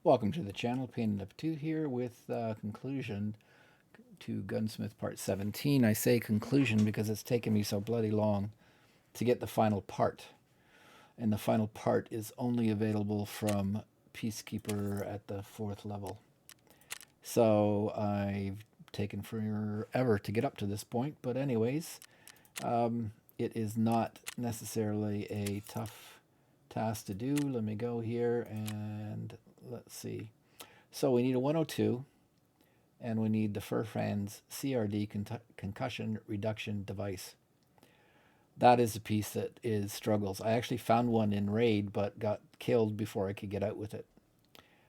Welcome to the channel, Pain of 2 here with conclusion to Gunsmith Part 17. I say conclusion because it's taken me so bloody long to get the final part. And the final part is only available from Peacekeeper at the 4th level. So I've taken forever to get up to this point. But anyways, it is not necessarily a tough task to do. Let me go here and let's see. So we need a 102, and we need the FerFran's CRD concussion reduction device. That is a piece that is struggles. I actually found one in raid, but got killed before I could get out with it.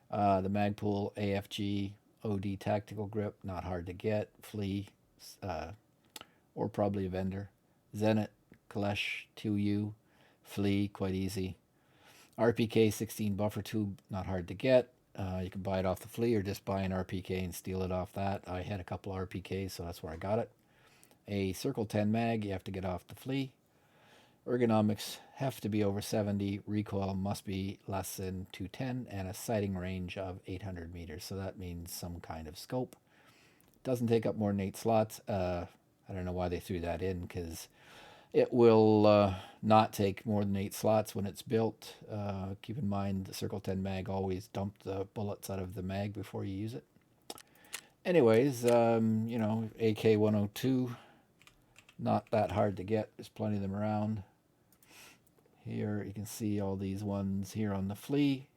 The Magpul AFG OD tactical grip, not hard to get. Flea, uh, or probably a vendor. Zenit Kalesh 2U, Flea, quite easy. RPK 16 buffer tube, not hard to get. You can buy it off the flea or just buy an RPK and steal it off that. I had a couple RPKs, so that's where I got it. A Circle 10 mag, you have to get off the flea. Ergonomics have to be over 70. Recoil must be less than 210 and a sighting range of 800 meters. So that means some kind of scope. Doesn't take up more than 8 slots. I don't know why they threw that in because it will not take more than 8 slots when it's built. Keep in mind the Circle 10 mag always dump the bullets out of the mag before you use it. Anyways, AK 102, not that hard to get. There's plenty of them around. Here you can see all these ones here on the flea.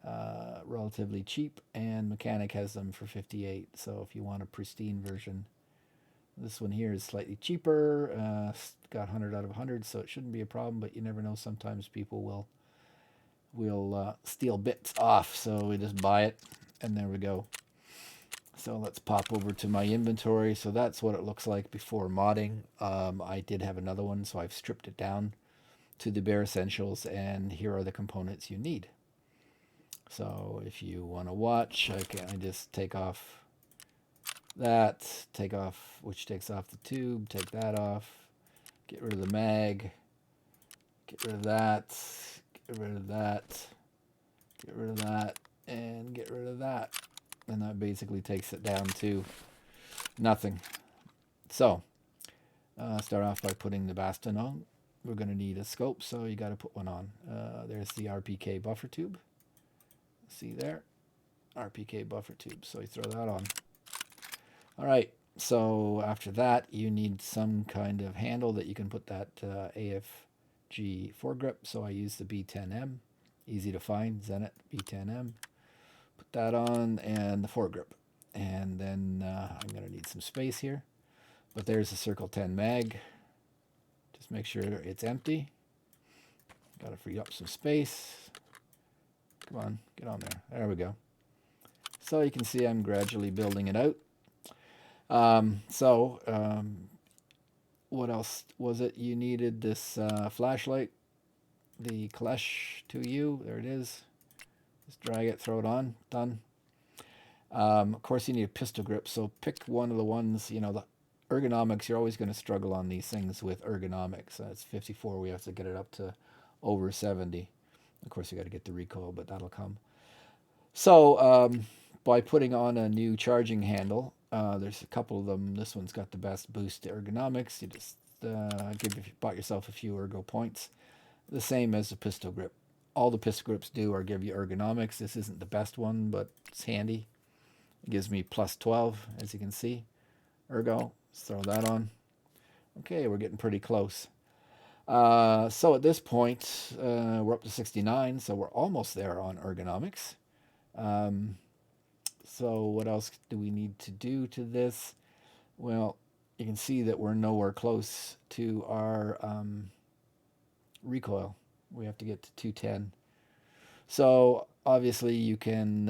Relatively cheap, and Mechanic has them for 58. So if you want a pristine version, this one here is slightly cheaper. Got 100 out of 100, so it shouldn't be a problem. But you never know. Sometimes people will steal bits off. So we just buy it, and there we go. So let's pop over to my inventory. So that's what it looks like before modding. I did have another one, so I've stripped it down to the bare essentials, and here are the components you need. So if you want to watch, I just take off that, which takes off the tube, take that off, get rid of the mag, get rid of that, get rid of that, get rid of that, and get rid of that. And that basically takes it down to nothing. So start off by putting the Baston on. We're going to need a scope, so you got to put one on. There's the RPK buffer tube. See there? RPK buffer tube. So you throw that on. All right. So after that, you need some kind of handle that you can put that AFG foregrip. So I use the B10M. Easy to find. Zenit B10M. Put that on and the foregrip. And then I'm going to need some space here. But there's the Circle 10 mag. Just make sure it's empty. Got to free up some space. Come on, get on there. There we go. So you can see I'm gradually building it out. What else was it? You needed this flashlight, the Kalesh 2U. There it is. Just drag it, throw it on. Done. Of course, you need a pistol grip. So pick one of the ones, the ergonomics. You're always going to struggle on these things with ergonomics. It's 54. We have to get it up to over 70. Of course, you got to get the recoil, but that'll come. So by putting on a new charging handle, there's a couple of them. This one's got the best boost to ergonomics. You just bought yourself a few ergo points. The same as the pistol grip. All the pistol grips do are give you ergonomics. This isn't the best one, but it's handy. It gives me plus 12, as you can see. Ergo, let's throw that on. Okay, we're getting pretty close. So at this point, we're up to 69, so we're almost there on ergonomics. So what else do we need to do to this? Well, you can see that we're nowhere close to our recoil. We have to get to 210. So obviously you can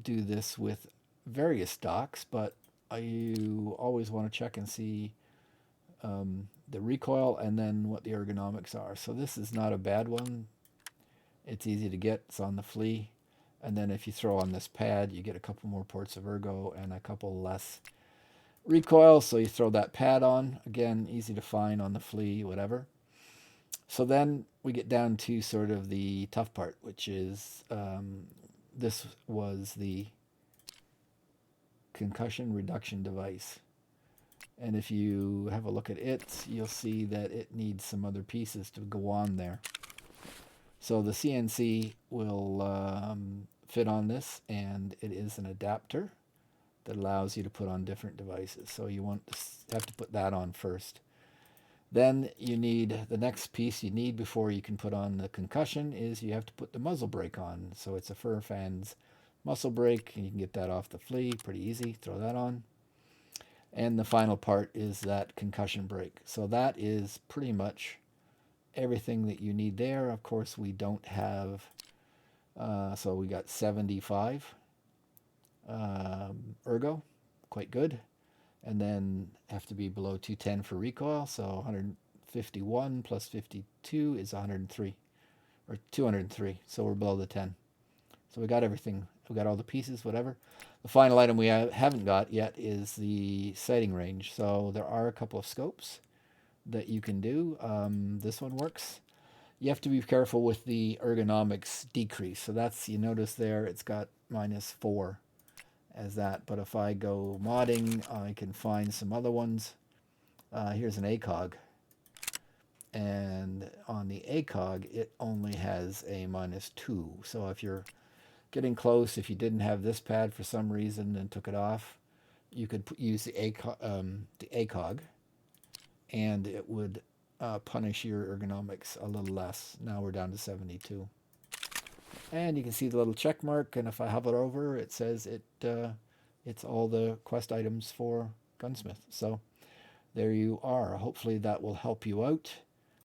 do this with various stocks, but you always want to check and see the recoil and then what the ergonomics are. So this is not a bad one. It's easy to get. It's on the flea. And then if you throw on this pad, you get a couple more ports of ergo and a couple less recoil. So you throw that pad on. Again, easy to find on the flea, whatever. So then we get down to sort of the tough part, which is this was the concussion reduction device. And if you have a look at it, you'll see that it needs some other pieces to go on there. So the CNC will fit on this, and it is an adapter that allows you to put on different devices. So you have to put that on first. Then you need, the next piece you need before you can put on the concussion is you have to put the muzzle brake on. So it's a FerFran's muzzle brake, and you can get that off the flea pretty easy. Throw that on. And the final part is that concussion brake. So that is pretty much everything that you need there. Of course, we don't have, so we got 75 Ergo, quite good. And then have to be below 210 for recoil. So 151 plus 52 is 103, or 203. So we're below the 10. So we got everything. We got all the pieces, whatever. The final item we haven't got yet is the sighting range. So there are a couple of scopes that you can do. This one works. You have to be careful with the ergonomics decrease. So that's, you notice there, it's got -4 as that. But if I go modding, I can find some other ones. Here's an ACOG. And on the ACOG, it only has a -2. So if you're getting close, if you didn't have this pad for some reason and took it off, you could use the ACOG, and it would punish your ergonomics a little less. Now we're down to 72. And you can see the little check mark, and if I hover over, it says it's all the quest items for Gunsmith. So there you are. Hopefully that will help you out.